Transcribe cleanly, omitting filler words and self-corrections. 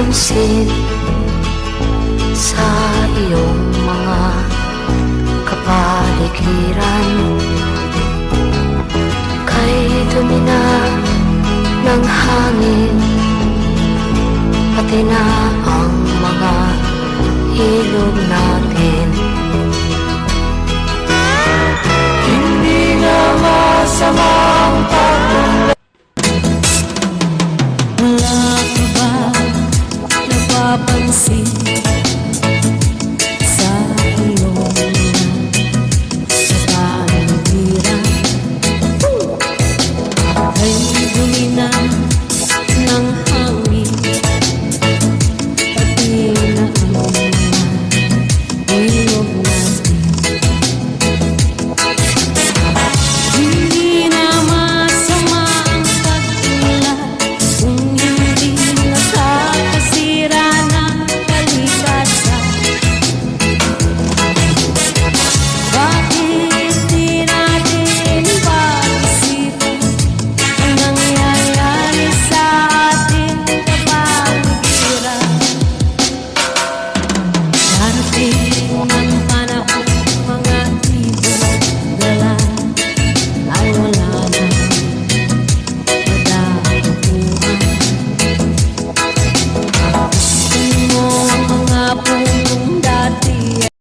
napapansin sa iyong mga kapaligiran. Kay dumi na ng hangin, pati na ang mga ilog natin. Hindi na masamang pagpunta. Wala ka ba napapansin sa iyong kapaligiran? Ay